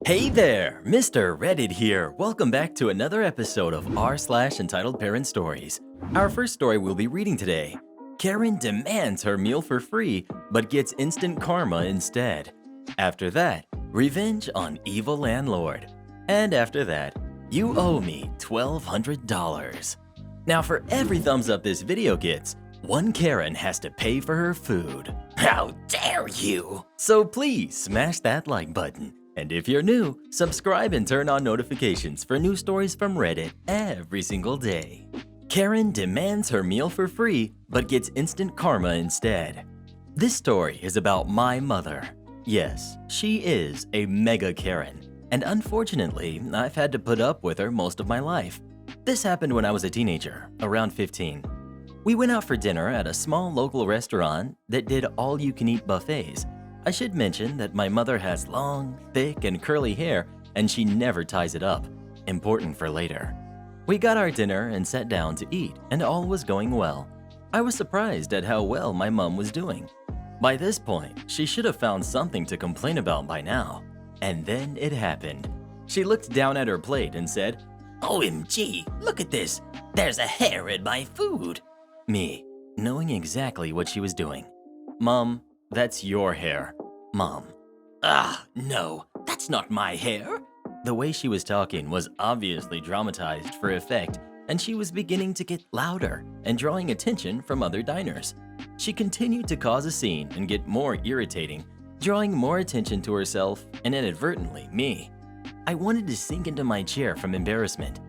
Hey there, Mr. Reddit here. Welcome back to another episode of r/Entitled Parent Stories. Our first story we'll be reading today. Karen demands her meal for free, but gets instant karma instead. After that, revenge on evil landlord. And after that, you owe me $1,200. Now for every thumbs up this video gets, one Karen has to pay for her food. How dare you! So please smash that like button. And if you're new, subscribe and turn on notifications for new stories from Reddit every single day. Karen demands her meal for free, but gets instant karma instead. This story is about my mother. Yes, she is a mega Karen, and unfortunately, I've had to put up with her most of my life. This happened when I was a teenager, around 15. We went out for dinner at a small local restaurant that did all-you-can-eat buffets. I should mention that my mother has long, thick, and curly hair, and she never ties it up. Important for later. We got our dinner and sat down to eat, and all was going well. I was surprised at how well my mom was doing. By this point, she should have found something to complain about by now. And then it happened. She looked down at her plate and said, "OMG, look at this! There's a hair in my food!" Me, knowing exactly what she was doing. "Mom, that's your hair." Mom, no, that's not my hair." The way she was talking was obviously dramatized for effect, and she was beginning to get louder and drawing attention from other diners. She continued to cause a scene and get more irritating, drawing more attention to herself and inadvertently me. I wanted to sink into my chair from embarrassment.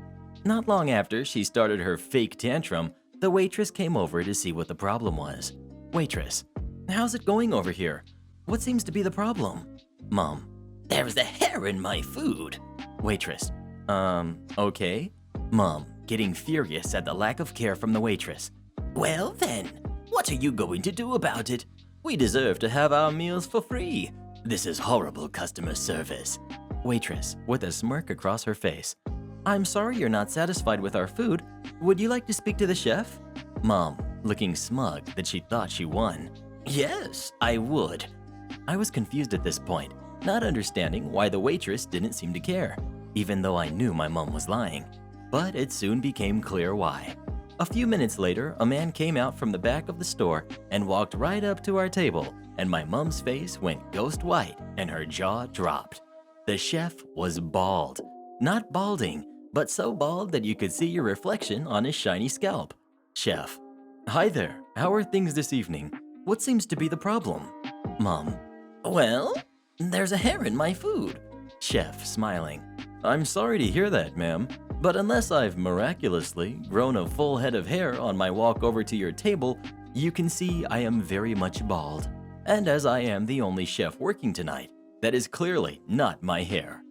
Not long after she started her fake tantrum, the waitress came over to see what the problem was. Waitress, how's it going over here? What seems to be the problem? Mom, there's a hair in my food. Waitress, okay. Mom, getting furious at the lack of care from the waitress. Well then, what are you going to do about it? We deserve to have our meals for free. This is horrible customer service. Waitress, with a smirk across her face. I'm sorry you're not satisfied with our food. Would you like to speak to the chef? Mom, looking smug that she thought she won. Yes, I would. I was confused at this point, not understanding why the waitress didn't seem to care, even though I knew my mom was lying. But it soon became clear why. A few minutes later, a man came out from the back of the store and walked right up to our table, and my mom's face went ghost white and her jaw dropped. The chef was bald. Not balding, but so bald that you could see your reflection on his shiny scalp. Chef, hi there, how are things this evening? What seems to be the problem? Mom, well, there's a hair in my food. Chef, smiling. I'm sorry to hear that, ma'am, but unless I've miraculously grown a full head of hair on my walk over to your table, you can see I am very much bald. And as I am the only chef working tonight, that is clearly not my hair.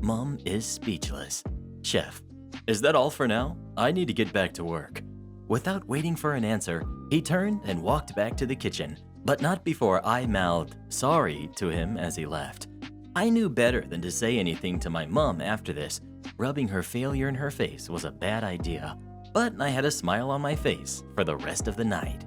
Mom is speechless. Chef, is that all for now? I need to get back to work. Without waiting for an answer, he turned and walked back to the kitchen, but not before I mouthed sorry to him as he left. I knew better than to say anything to my mom after this. Rubbing her failure in her face was a bad idea, but I had a smile on my face for the rest of the night.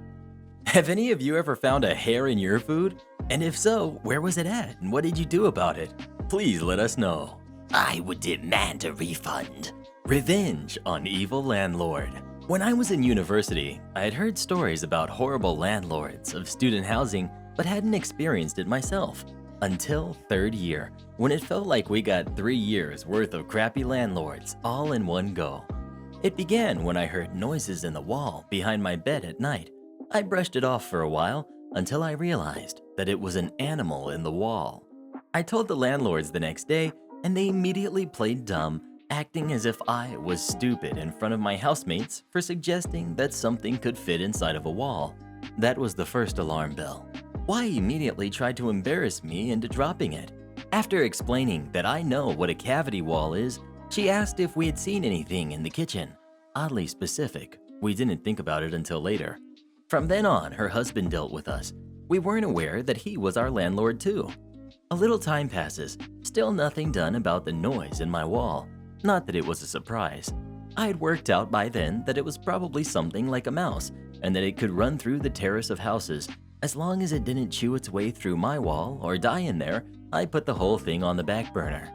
Have any of you ever found a hair in your food? And if so, where was it at and what did you do about it? Please let us know. I would demand a refund. Revenge on evil landlord. When I was in university, I had heard stories about horrible landlords of student housing, but hadn't experienced it myself. Until third year, when it felt like we got 3 years worth of crappy landlords all in one go. It began when I heard noises in the wall behind my bed at night. I brushed it off for a while until I realized that it was an animal in the wall. I told the landlords the next day, and they immediately played dumb, acting as if I was stupid in front of my housemates for suggesting that something could fit inside of a wall. That was the first alarm bell. Why immediately tried to embarrass me into dropping it. After explaining that I know what a cavity wall is, she asked if we had seen anything in the kitchen. Oddly specific, we didn't think about it until later. From then on, her husband dealt with us. We weren't aware that he was our landlord too. A little time passes, still nothing done about the noise in my wall. Not that it was a surprise. I had worked out by then that it was probably something like a mouse, and that it could run through the terrace of houses. As long as it didn't chew its way through my wall or die in there, I put the whole thing on the back burner.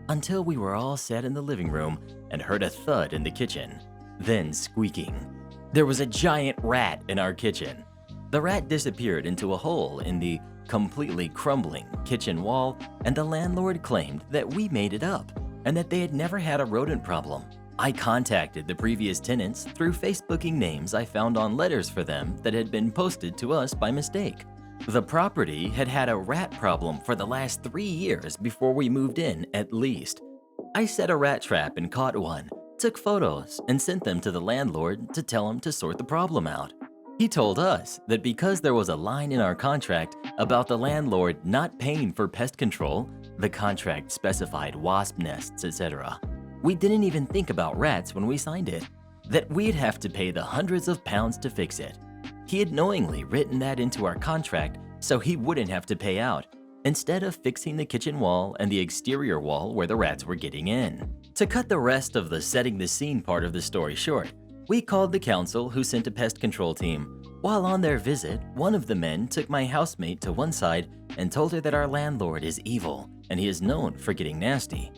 until we were all sat in the living room and heard a thud in the kitchen, then squeaking. There was a giant rat in our kitchen. The rat disappeared into a hole in the completely crumbling kitchen wall, and the landlord claimed that we made it up and that they had never had a rodent problem. I contacted the previous tenants through Facebooking names I found on letters for them that had been posted to us by mistake. The property had had a rat problem for the last 3 years before we moved in, at least. I set a rat trap and caught one, took photos, and sent them to the landlord to tell him to sort the problem out. He told us that because there was a line in our contract about the landlord not paying for pest control, the contract specified wasp nests, etc. We didn't even think about rats when we signed it, that we'd have to pay the hundreds of pounds to fix it. He had knowingly written that into our contract so he wouldn't have to pay out, instead of fixing the kitchen wall and the exterior wall where the rats were getting in. To cut the rest of the setting the scene part of the story short, we called the council, who sent a pest control team. While on their visit, one of the men took my housemate to one side and told her that our landlord is evil and he is known for getting nasty.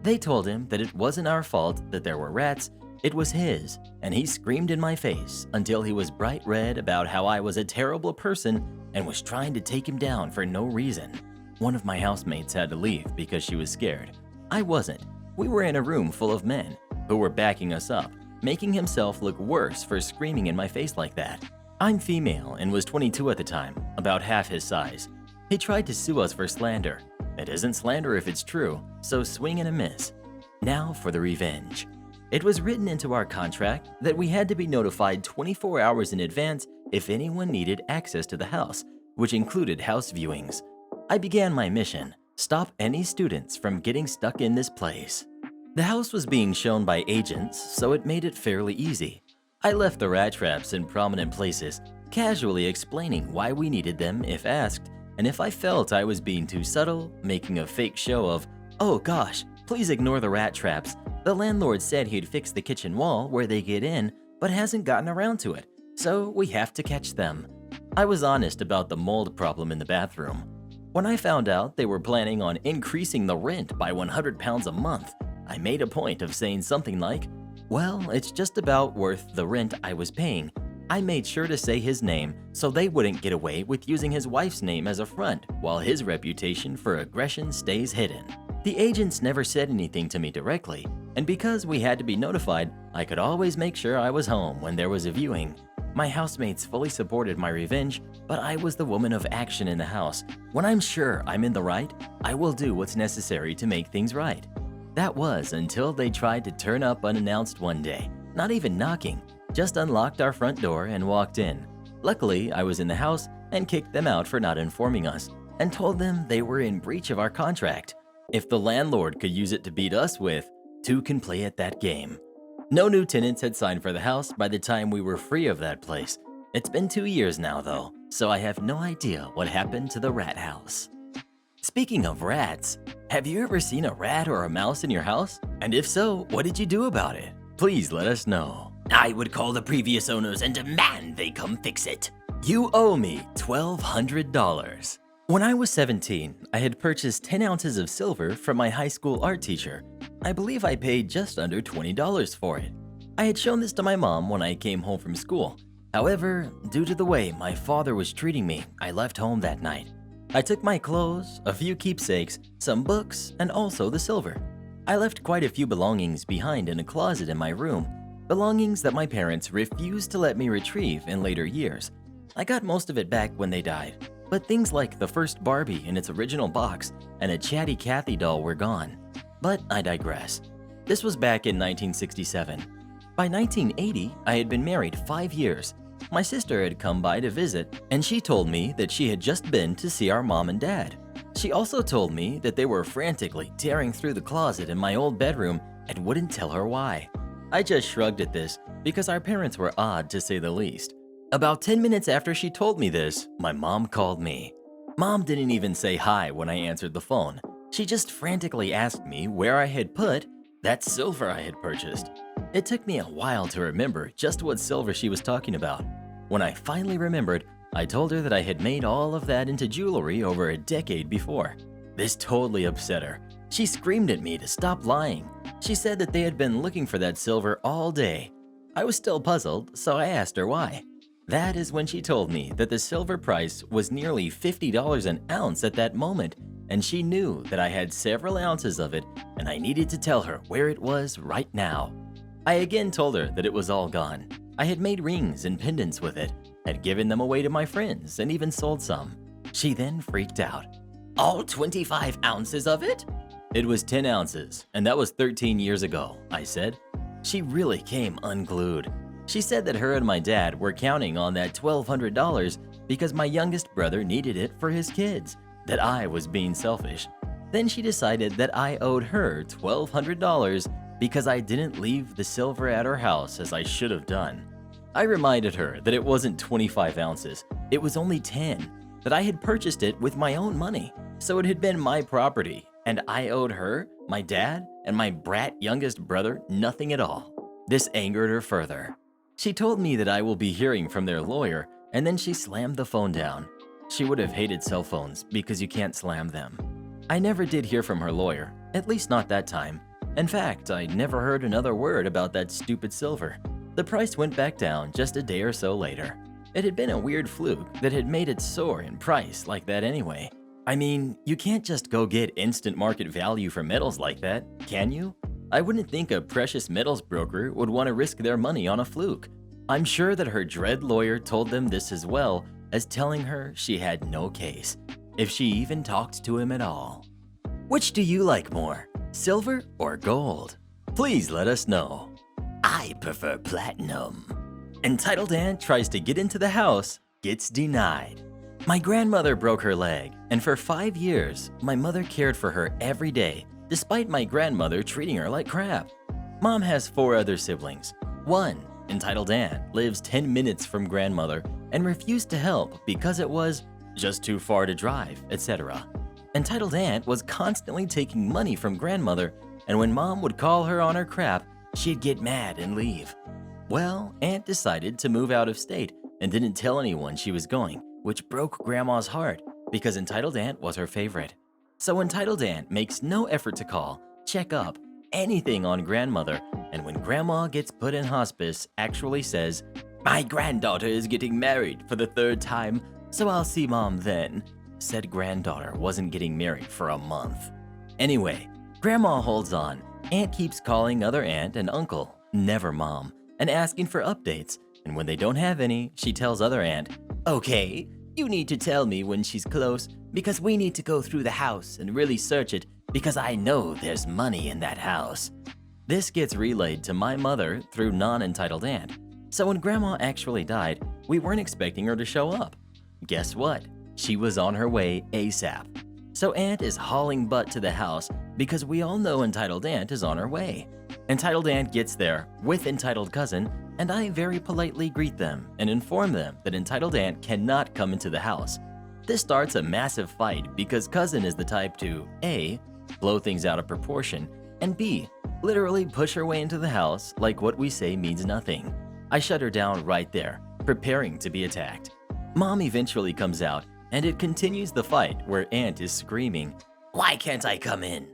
They told him that it wasn't our fault that there were rats, it was his, and he screamed in my face until he was bright red about how I was a terrible person and was trying to take him down for no reason. One of my housemates had to leave because she was scared. I wasn't. We were in a room full of men who were backing us up, making himself look worse for screaming in my face like that. I'm female and was 22 at the time, about half his size. He tried to sue us for slander. It isn't slander if it's true, so swing and a miss. Now for the revenge. It was written into our contract that we had to be notified 24 hours in advance if anyone needed access to the house, which included house viewings. I began my mission: stop any students from getting stuck in this place. The house was being shown by agents, so it made it fairly easy. I left the rat traps in prominent places, casually explaining why we needed them if asked, and if I felt I was being too subtle, making a fake show of, "Oh gosh, please ignore the rat traps. The landlord said he'd fix the kitchen wall where they get in, but hasn't gotten around to it, so we have to catch them." I was honest about the mold problem in the bathroom. When I found out they were planning on increasing the rent by 100 pounds a month, I made a point of saying something like, "Well, it's just about worth the rent I was paying." I made sure to say his name so they wouldn't get away with using his wife's name as a front while his reputation for aggression stays hidden. The agents never said anything to me directly, and because we had to be notified, I could always make sure I was home when there was a viewing. My housemates fully supported my revenge, but I was the woman of action in the house. When I'm sure I'm in the right, I will do what's necessary to make things right. That was until they tried to turn up unannounced one day, not even knocking, just unlocked our front door and walked in. Luckily, I was in the house and kicked them out for not informing us, and told them they were in breach of our contract. If the landlord could use it to beat us with, two can play at that game. No new tenants had signed for the house by the time we were free of that place. It's been 2 years now though, so I have no idea what happened to the rat house. Speaking of rats, have you ever seen a rat or a mouse in your house? And if so, what did you do about it? Please let us know. I would call the previous owners and demand they come fix it. You owe me $1,200. When I was 17, I had purchased 10 ounces of silver from my high school art teacher. I believe I paid just under $20 for it. I had shown this to my mom when I came home from school. However, due to the way my father was treating me, I left home that night. I took my clothes, a few keepsakes, some books, and also the silver. I left quite a few belongings behind in a closet in my room, belongings that my parents refused to let me retrieve in later years. I got most of it back when they died, but things like the first Barbie in its original box and a Chatty Cathy doll were gone. But I digress. This was back in 1967. By 1980, I had been married 5 years. My sister had come by to visit, and she told me that she had just been to see our mom and dad. She also told me that they were frantically tearing through the closet in my old bedroom and wouldn't tell her why. I just shrugged at this because our parents were odd to say the least. About 10 minutes after she told me this, my mom called me. Mom didn't even say hi when I answered the phone. She just frantically asked me where I had put that silver I had purchased. It took me a while to remember just what silver she was talking about. When I finally remembered, I told her that I had made all of that into jewelry over a decade before. This totally upset her, She screamed at me to stop lying. She said that they had been looking for that silver all day. I was still puzzled, so I asked her why. That is when she told me that the silver price was nearly $50 an ounce at that moment, and she knew that I had several ounces of it and I needed to tell her where it was right now. I again told her that it was all gone. I had made rings and pendants with it, had given them away to my friends, and even sold some. She then freaked out. All 25 ounces of it? It was 10 ounces, and that was 13 years ago, I said. She really came unglued. She said that her and my dad were counting on that $1,200 because my youngest brother needed it for his kids, that I was being selfish. Then she decided that I owed her $1,200 because I didn't leave the silver at her house as I should have done. I reminded her that it wasn't 25 ounces, it was only 10, that I had purchased it with my own money, so it had been my property, and I owed her, my dad, and my brat youngest brother nothing at all. This angered her further. She told me that I will be hearing from their lawyer, and then she slammed the phone down. She would have hated cell phones because you can't slam them. I never did hear from her lawyer, at least not that time. In fact, I never heard another word about that stupid silver. The price went back down just a day or so later. It had been a weird fluke that had made it soar in price like that anyway. I mean, you can't just go get instant market value for metals like that, can you? I wouldn't think a precious metals broker would want to risk their money on a fluke. I'm sure that her dread lawyer told them this as well as telling her she had no case, if she even talked to him at all. Which do you like more, silver or gold? Please let us know. I prefer platinum. Entitled Aunt tries to get into the house, gets denied. My grandmother broke her leg, and for 5 years, my mother cared for her every day, despite my grandmother treating her like crap. Mom has 4 other siblings. One, Entitled Aunt, lives 10 minutes from grandmother and refused to help because it was just too far to drive, etc. Entitled Aunt was constantly taking money from grandmother, and when Mom would call her on her crap, she'd get mad and leave. Well, Aunt decided to move out of state and didn't tell anyone she was going, which broke Grandma's heart because Entitled Aunt was her favorite. So Entitled Aunt makes no effort to call, check up, anything on grandmother, and when Grandma gets put in hospice, actually says, "My granddaughter is getting married for the 3rd time, so I'll see Mom then." Said granddaughter wasn't getting married for a month. Anyway, Grandma holds on. Aunt keeps calling other aunt and uncle, never Mom, and asking for updates, and when they don't have any, she tells other aunt, "Okay, you need to tell me when she's close because we need to go through the house and really search it because I know there's money in that house." This gets relayed to my mother through non-entitled aunt. So when Grandma actually died, we weren't expecting her to show up. Guess what? She was on her way ASAP. So Aunt is hauling butt to the house because we all know Entitled Aunt is on her way. Entitled Aunt gets there with Entitled Cousin, and I very politely greet them and inform them that Entitled Aunt cannot come into the house. This starts a massive fight because Cousin is the type to A, blow things out of proportion, and B, literally push her way into the house like what we say means nothing. I shut her down right there, preparing to be attacked. Mom eventually comes out, and it continues the fight where Aunt is screaming, "Why can't I come in?"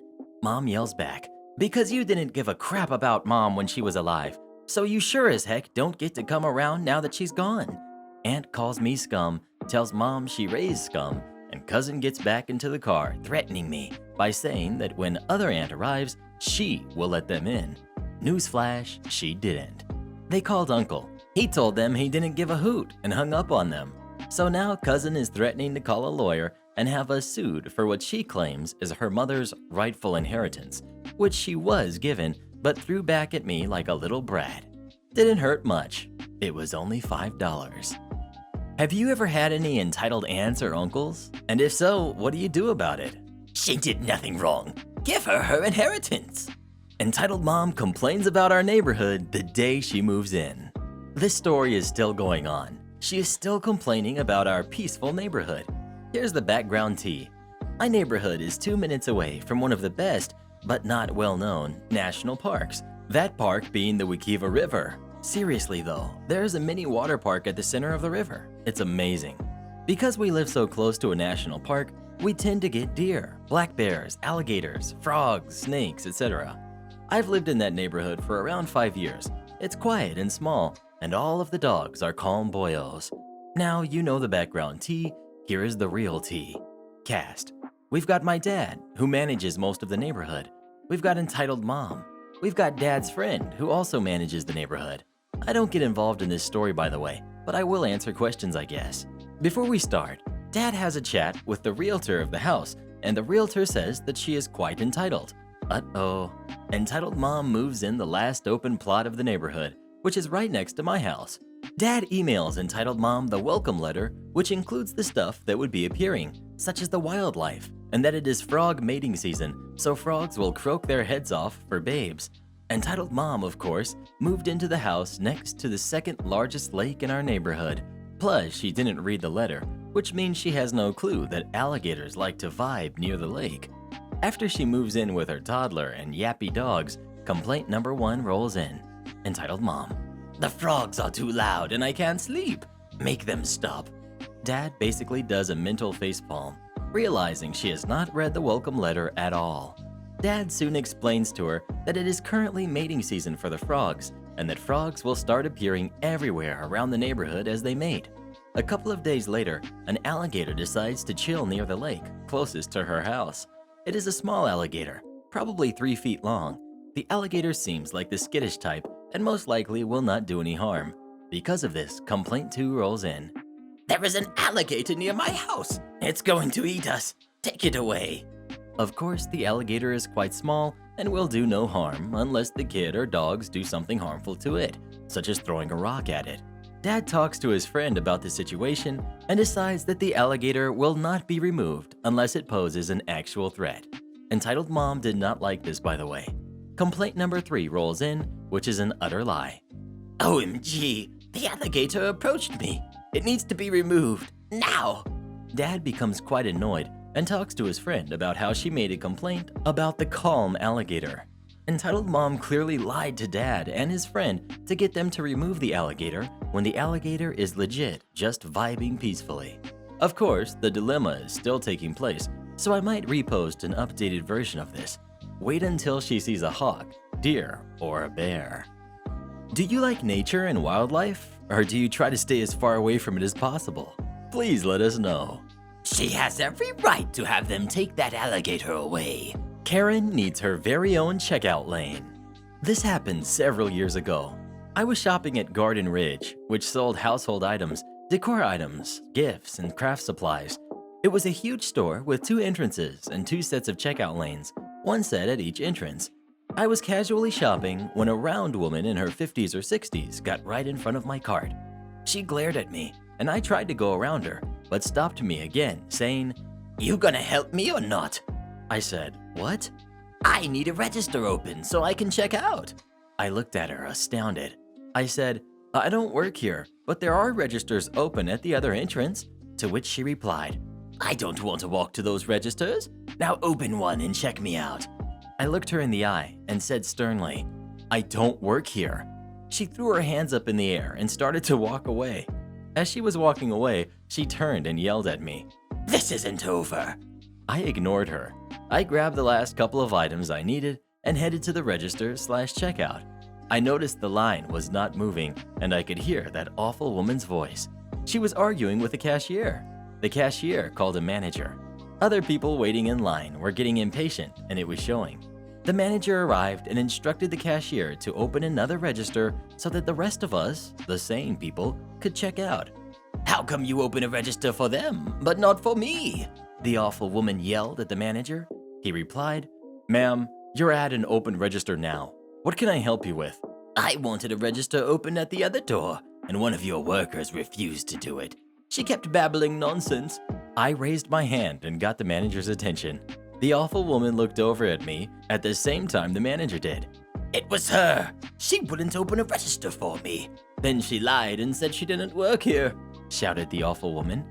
Mom yells back, "Because you didn't give a crap about Mom when she was alive, so you sure as heck don't get to come around now that she's gone." Aunt calls me scum, tells Mom she raised scum, and Cousin gets back into the car threatening me by saying that when other Aunt arrives, she will let them in. Newsflash, she didn't. They called Uncle. He told them he didn't give a hoot and hung up on them. So now Cousin is threatening to call a lawyer and have us sued for what she claims is her mother's rightful inheritance, which she was given but threw back at me like a little brat. Didn't hurt much. It was only $5. Have you ever had any entitled aunts or uncles? And if so, what do you do about it? She did nothing wrong. Give her her inheritance. Entitled Mom complains about our neighborhood the day she moves in. This story is still going on. She is still complaining about our peaceful neighborhood. Here's the background tea. My neighborhood is 2 minutes away from one of the best, but not well-known, national parks. That park being the Wikiva River. Seriously though, there's a mini water park at the center of the river. It's amazing. Because we live so close to a national park, we tend to get deer, black bears, alligators, frogs, snakes, etc. I've lived in that neighborhood for around 5 years. It's quiet and small, and all of the dogs are calm boyos. Now you know the background tea, here is the real tea. Cast. We've got my dad, who manages most of the neighborhood. We've got entitled mom. We've got dad's friend, who also manages the neighborhood. I don't get involved in this story, by the way, but I will answer questions, I guess. Before we start, Dad has a chat with the realtor of the house, and the realtor says that she is quite entitled. Uh-oh. Entitled mom moves in the last open plot of the neighborhood, which is right next to my house. Dad emails entitled mom the welcome letter, which includes the stuff that would be appearing, such as the wildlife, and that it is frog mating season, so frogs will croak their heads off for babes. Entitled mom, of course, moved into the house next to the second largest lake in our neighborhood. Plus, she didn't read the letter, which means she has no clue that alligators like to vibe near the lake. After she moves in with her toddler and yappy dogs, complaint number 1 rolls in. Entitled mom. The frogs are too loud and I can't sleep. Make them stop. Dad basically does a mental facepalm, realizing she has not read the welcome letter at all. Dad soon explains to her that it is currently mating season for the frogs, and that frogs will start appearing everywhere around the neighborhood as they mate. A couple of days later, an alligator decides to chill near the lake, closest to her house. It is a small alligator, probably 3 feet long. The alligator seems like the skittish type and most likely will not do any harm. Because of this, complaint 2 rolls in. There is an alligator near my house. It's going to eat us. Take it away. Of course, the alligator is quite small and will do no harm unless the kid or dogs do something harmful to it, such as throwing a rock at it. Dad talks to his friend about the situation and decides that the alligator will not be removed unless it poses an actual threat. Entitled mom did not like this, by the way. Complaint number 3 rolls in, which is an utter lie. OMG, the alligator approached me. It needs to be removed, now. Dad becomes quite annoyed and talks to his friend about how she made a complaint about the calm alligator. Entitled mom clearly lied to Dad and his friend to get them to remove the alligator when the alligator is legit just vibing peacefully. Of course, the dilemma is still taking place, so I might repost an updated version of this. Wait until she sees a hawk, deer, or a bear. Do you like nature and wildlife, or do you try to stay as far away from it as possible? Please let us know. She has every right to have them take that alligator away. Karen needs her very own checkout lane. This happened several years ago. I was shopping at Garden Ridge, which sold household items, decor items, gifts, and craft supplies. It was a huge store with 2 entrances and 2 sets of checkout lanes, one set at each entrance. I was casually shopping when a round woman in her 50s or 60s got right in front of my cart. She glared at me, and I tried to go around her, but stopped me again, saying, "You gonna help me or not?" I said, "What?" "I need a register open so I can check out." I looked at her, astounded. I said, "I don't work here, but there are registers open at the other entrance." To which she replied, "I don't want to walk to those registers. Now open one and check me out." I looked her in the eye and said sternly, "I don't work here." She threw her hands up in the air and started to walk away. As she was walking away, she turned and yelled at me, "This isn't over." I ignored her. I grabbed the last couple of items I needed and headed to the register/checkout. I noticed the line was not moving and I could hear that awful woman's voice. She was arguing with the cashier. The cashier called a manager. Other people waiting in line were getting impatient and it was showing. The manager arrived and instructed the cashier to open another register so that the rest of us, the sane people, could check out. "How come you open a register for them, but not for me?" the awful woman yelled at the manager. He replied, "Ma'am, you're at an open register now. What can I help you with?" "I wanted a register open at the other door, and one of your workers refused to do it. She kept babbling nonsense." I raised my hand and got the manager's attention. The awful woman looked over at me at the same time the manager did. "It was her. She wouldn't open a register for me. Then she lied and said she didn't work here," shouted the awful woman.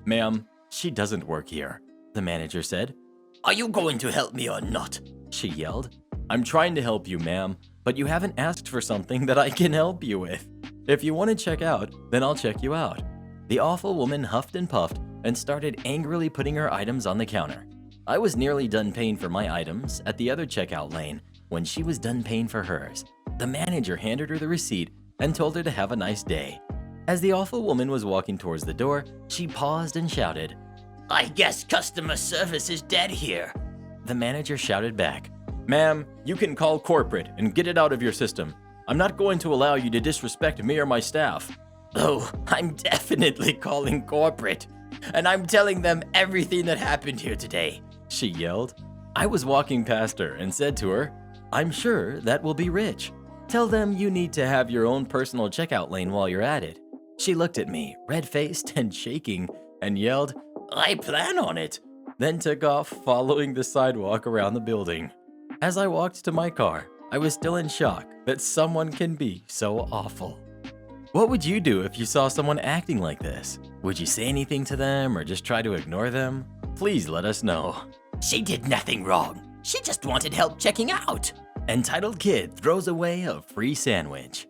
"Ma'am, she doesn't work here," the manager said. "Are you going to help me or not?" she yelled. "I'm trying to help you, ma'am, but you haven't asked for something that I can help you with. If you want to check out, then I'll check you out." The awful woman huffed and puffed and started angrily putting her items on the counter. I was nearly done paying for my items at the other checkout lane when she was done paying for hers. The manager handed her the receipt and told her to have a nice day. As the awful woman was walking towards the door, she paused and shouted, "I guess customer service is dead here." The manager shouted back, "Ma'am, you can call corporate and get it out of your system. I'm not going to allow you to disrespect me or my staff." "Oh, I'm definitely calling corporate, and I'm telling them everything that happened here today," she yelled. I was walking past her and said to her, "I'm sure that will be rich. Tell them you need to have your own personal checkout lane while you're at it." She looked at me, red-faced and shaking, and yelled, "I plan on it," then took off following the sidewalk around the building. As I walked to my car, I was still in shock that someone can be so awful. What would you do if you saw someone acting like this? Would you say anything to them or just try to ignore them? Please let us know. She did nothing wrong. She just wanted help checking out. Entitled Kid throws away a free sandwich.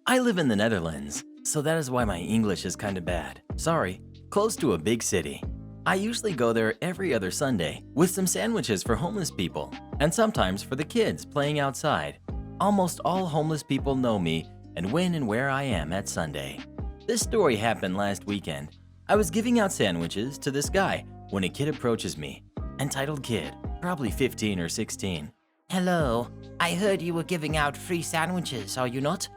I live in the Netherlands, so that is why my English is kinda bad. Sorry, close to a big city. I usually go there every other Sunday with some sandwiches for homeless people and sometimes for the kids playing outside. Almost all homeless people know me and when and where I am at Sunday. This story happened last weekend. I was giving out sandwiches to this guy when a kid approaches me. Entitled Kid, probably 15 or 16. Hello, I heard you were giving out free sandwiches, are you not?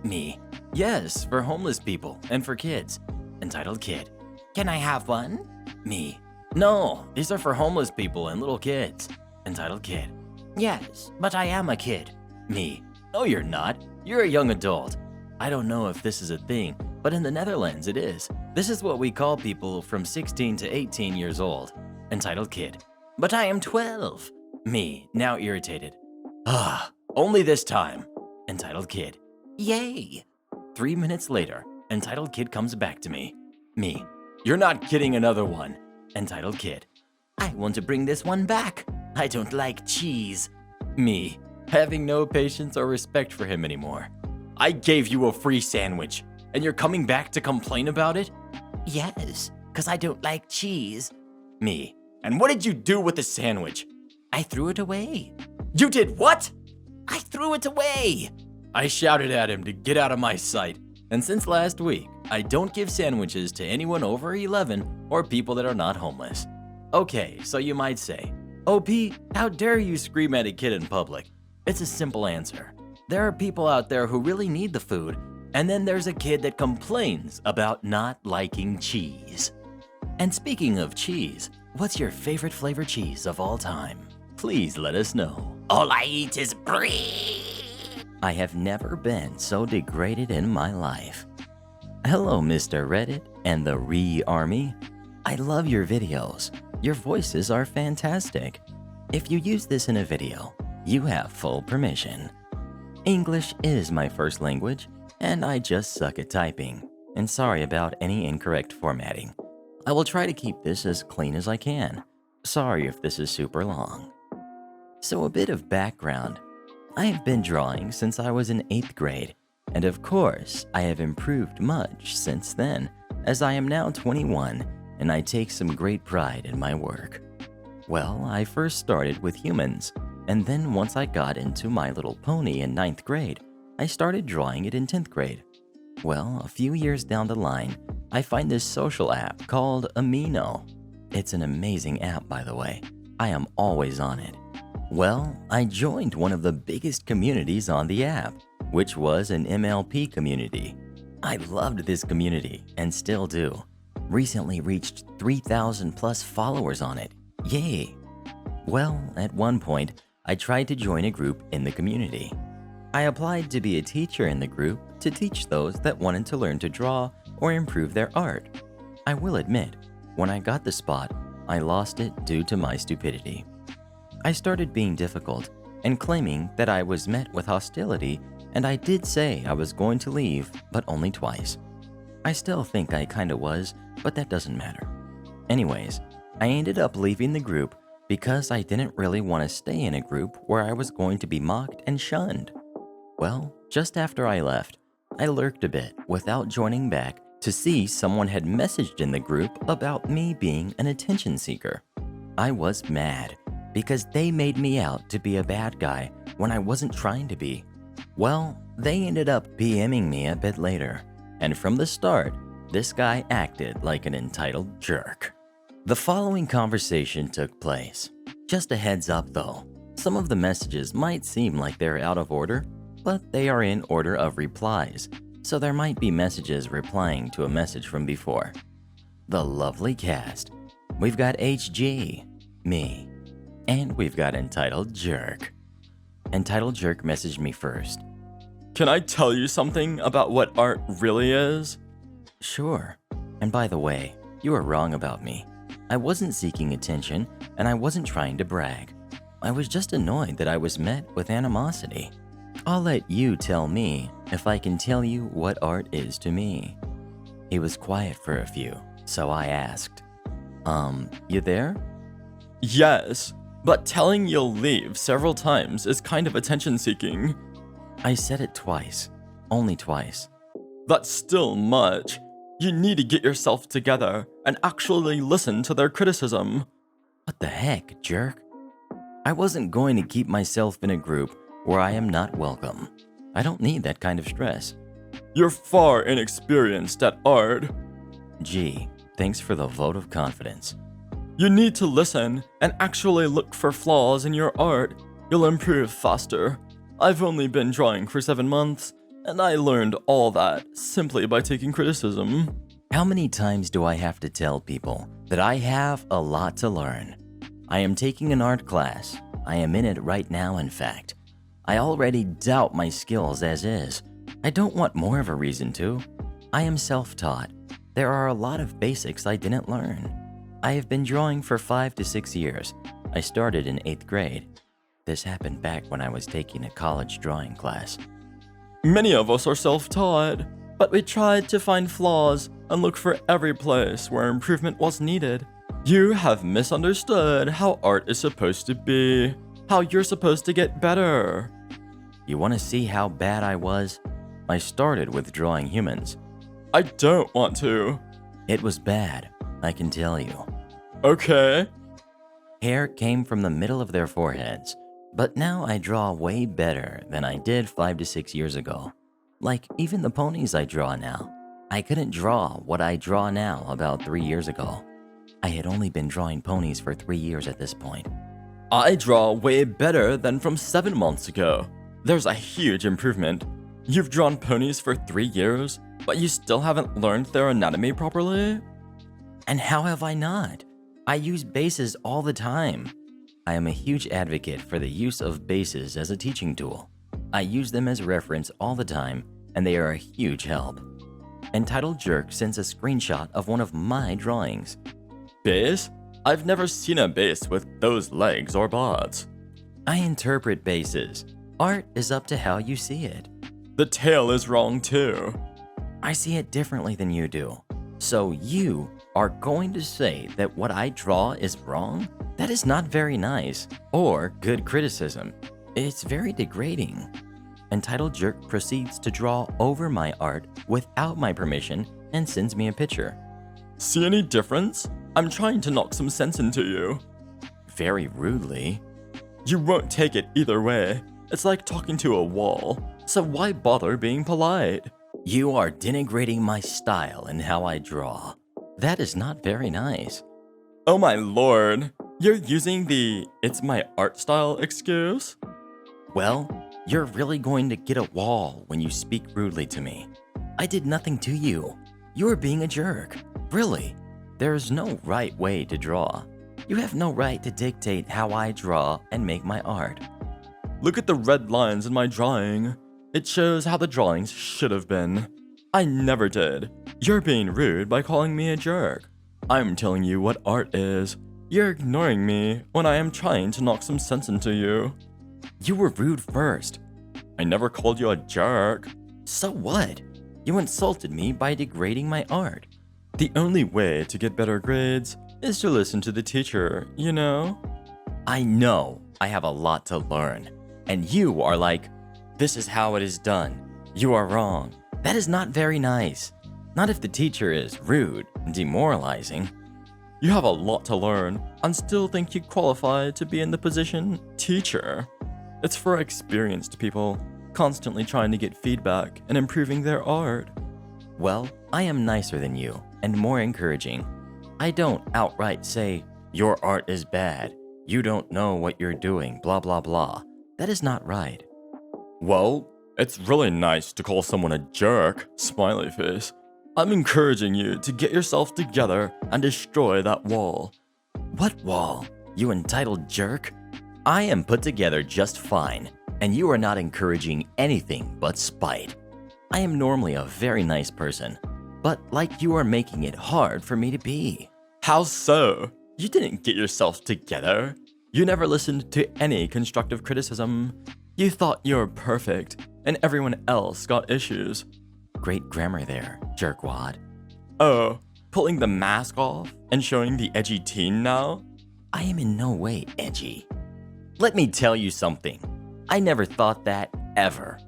Me. Yes, for homeless people and for kids. Entitled Kid. Can I have one? Me. No, these are for homeless people and little kids. Entitled Kid. Yes, but I am a kid. Me. No, you're not. You're a young adult. I don't know if this is a thing, but in the Netherlands it is. This is what we call people from 16 to 18 years old. Entitled Kid. But I am 12. Me, now irritated. Only this time. Entitled Kid. Yay. 3 minutes later, Entitled Kid comes back to me. Me. You're not kidding, another one. Entitled Kid. I want to bring this one back. I don't like cheese. Me, having no patience or respect for him anymore. I gave you a free sandwich, and you're coming back to complain about it? Yes, because I don't like cheese. Me. And what did you do with the sandwich? I threw it away. You did what? I threw it away. I shouted at him to get out of my sight. And since last week, I don't give sandwiches to anyone over 11 or people that are not homeless. Okay, so you might say, "OP, how dare you scream at a kid in public?" It's a simple answer. There are people out there who really need the food, and then there's a kid that complains about not liking cheese. And speaking of cheese, what's your favorite flavor cheese of all time? Please let us know. All I eat is brie. I have never been so degraded in my life. Hello, Mr. Reddit and the Re-Army. I love your videos. Your voices are fantastic. If you use this in a video, you have full permission. English is my first language, and I just suck at typing. And sorry about any incorrect formatting. I will try to keep this as clean as I can. Sorry if this is super long. So a bit of background. I have been drawing since I was in 8th grade, and of course, I have improved much since then, as I am now 21, and I take some great pride in my work. Well, I first started with humans, and then once I got into My Little Pony in 9th grade, I started drawing it in 10th grade. Well, a few years down the line, I find this social app called Amino. It's an amazing app, by the way. I am always on it. Well, I joined one of the biggest communities on the app, which was an MLP community. I loved this community and still do. Recently reached 3,000 plus followers on it. Yay! Well, at one point, I tried to join a group in the community. I applied to be a teacher in the group to teach those that wanted to learn to draw or improve their art. I will admit, when I got the spot, I lost it due to my stupidity. I started being difficult and claiming that I was met with hostility, and I did say I was going to leave, but only twice. I still think I kinda was, but that doesn't matter. Anyways, I ended up leaving the group because I didn't really want to stay in a group where I was going to be mocked and shunned. Well, just after I left, I lurked a bit without joining back to see someone had messaged in the group about me being an attention seeker. I was mad because they made me out to be a bad guy when I wasn't trying to be. Well, they ended up PMing me a bit later, and from the start, this guy acted like an entitled jerk. The following conversation took place. Just a heads up though, some of the messages might seem like they're out of order, but they are in order of replies, so there might be messages replying to a message from before. The lovely cast. We've got HG, me, and we've got Entitled Jerk. Entitled Jerk messaged me first. Can I tell you something about what art really is? Sure. And by the way, you are wrong about me. I wasn't seeking attention, and I wasn't trying to brag. I was just annoyed that I was met with animosity. I'll let you tell me if I can tell you what art is to me. He was quiet for a few, so I asked, you there? Yes, but telling you'll leave several times is kind of attention-seeking. I said it twice, only twice. That's still much. You need to get yourself together and actually listen to their criticism. What the heck, jerk? I wasn't going to keep myself in a group where I am not welcome. I don't need that kind of stress. You're far inexperienced at art. Gee, thanks for the vote of confidence. You need to listen and actually look for flaws in your art. You'll improve faster. I've only been drawing for 7 months, and I learned all that simply by taking criticism. How many times do I have to tell people that I have a lot to learn? I am taking an art class. I am in it right now, in fact. I already doubt my skills as is. I don't want more of a reason to. I am self-taught. There are a lot of basics I didn't learn. I have been drawing for 5 to 6 years. I started in 8th grade. This happened back when I was taking a college drawing class. Many of us are self-taught, but we tried to find flaws and look for every place where improvement was needed. You have misunderstood how art is supposed to be, how you're supposed to get better. You want to see how bad I was? I started with drawing humans. I don't want to. It was bad, I can tell you. Okay. Hair came from the middle of their foreheads, but now I draw way better than I did 5 to 6 years ago. Like even the ponies I draw now. I couldn't draw what I draw now about 3 years ago. I had only been drawing ponies for 3 years at this point. I draw way better than from 7 months ago. There's a huge improvement. You've drawn ponies for 3 years, but you still haven't learned their anatomy properly? And how have I not? I use bases all the time. I am a huge advocate for the use of bases as a teaching tool. I use them as reference all the time, and they are a huge help. Entitled Jerk sends a screenshot of one of my drawings. Base? I've never seen a base with those legs or bods. I interpret bases. Art is up to how you see it. The tail is wrong too. I see it differently than you do. So you are going to say that what I draw is wrong? That is not very nice or good criticism. It's very degrading. Entitled Jerk proceeds to draw over my art without my permission and sends me a picture. See any difference? I'm trying to knock some sense into you. Very rudely. You won't take it either way. It's like talking to a wall. So why bother being polite? You are denigrating my style and how I draw. That is not very nice. Oh my lord. You're using the "it's my art style" excuse? Well, you're really going to get a wall when you speak rudely to me. I did nothing to you. You are being a jerk. Really. There is no right way to draw. You have no right to dictate how I draw and make my art. Look at the red lines in my drawing. It shows how the drawings should have been. I never did. You're being rude by calling me a jerk. I'm telling you what art is. You're ignoring me when I am trying to knock some sense into you. You were rude first. I never called you a jerk. So what? You insulted me by degrading my art. The only way to get better grades is to listen to the teacher, you know? I know I have a lot to learn. And you are like, this is how it is done. You are wrong. That is not very nice. Not if the teacher is rude and demoralizing. You have a lot to learn and still think you qualify to be in the position teacher. It's for experienced people, constantly trying to get feedback and improving their art. Well, I am nicer than you and more encouraging. I don't outright say, your art is bad, you don't know what you're doing, blah blah blah. That is not right. Well, it's really nice to call someone a jerk, smiley face. I'm encouraging you to get yourself together and destroy that wall. What wall? You entitled jerk? I am put together just fine, and you are not encouraging anything but spite. I am normally a very nice person, but like you are making it hard for me to be. How so? You didn't get yourself together. You never listened to any constructive criticism. You thought you were perfect, and everyone else got issues. Great grammar there, jerkwad. Oh, pulling the mask off and showing the edgy teen now? I am in no way edgy. Let me tell you something. I never thought that, ever.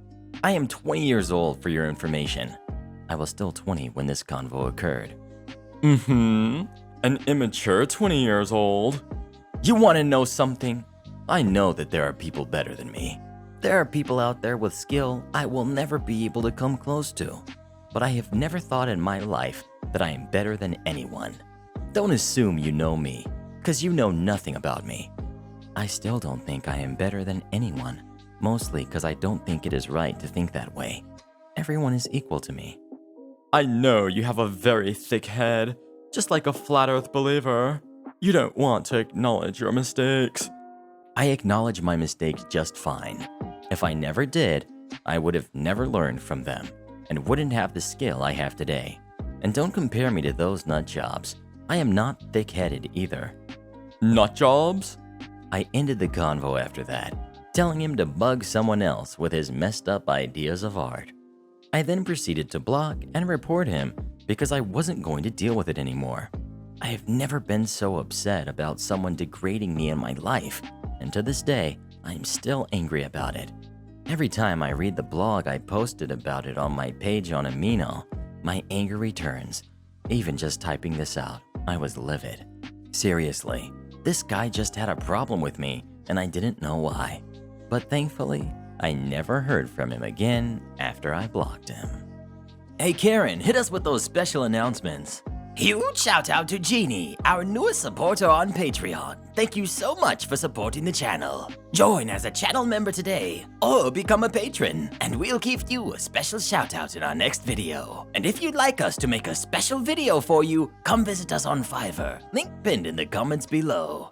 I am 20 years old for your information. I was still 20 when this convo occurred. An immature 20 years old. You want to know something? I know that there are people better than me. There are people out there with skill I will never be able to come close to. But I have never thought in my life that I am better than anyone. Don't assume you know me, because you know nothing about me. I still don't think I am better than anyone, mostly because I don't think it is right to think that way. Everyone is equal to me. I know you have a very thick head, just like a flat earth believer. You don't want to acknowledge your mistakes. I acknowledge my mistakes just fine. If I never did, I would have never learned from them and wouldn't have the skill I have today. And don't compare me to those nut jobs. I am not thick-headed either. Nut jobs? I ended the convo after that, telling him to bug someone else with his messed up ideas of art. I then proceeded to block and report him because I wasn't going to deal with it anymore. I have never been so upset about someone degrading me in my life, and to this day, I'm still angry about it. Every time I read the blog I posted about it on my page on Amino, my anger returns. Even just typing this out, I was livid. Seriously, this guy just had a problem with me, and I didn't know why. But thankfully, I never heard from him again after I blocked him. Hey Karen, hit us with those special announcements. Huge shout out to Jeannie, our newest supporter on Patreon. Thank you so much for supporting the channel. Join as a channel member today or become a patron, and we'll give you a special shout out in our next video. And if you'd like us to make a special video for you, come visit us on Fiverr. Link pinned in the comments below.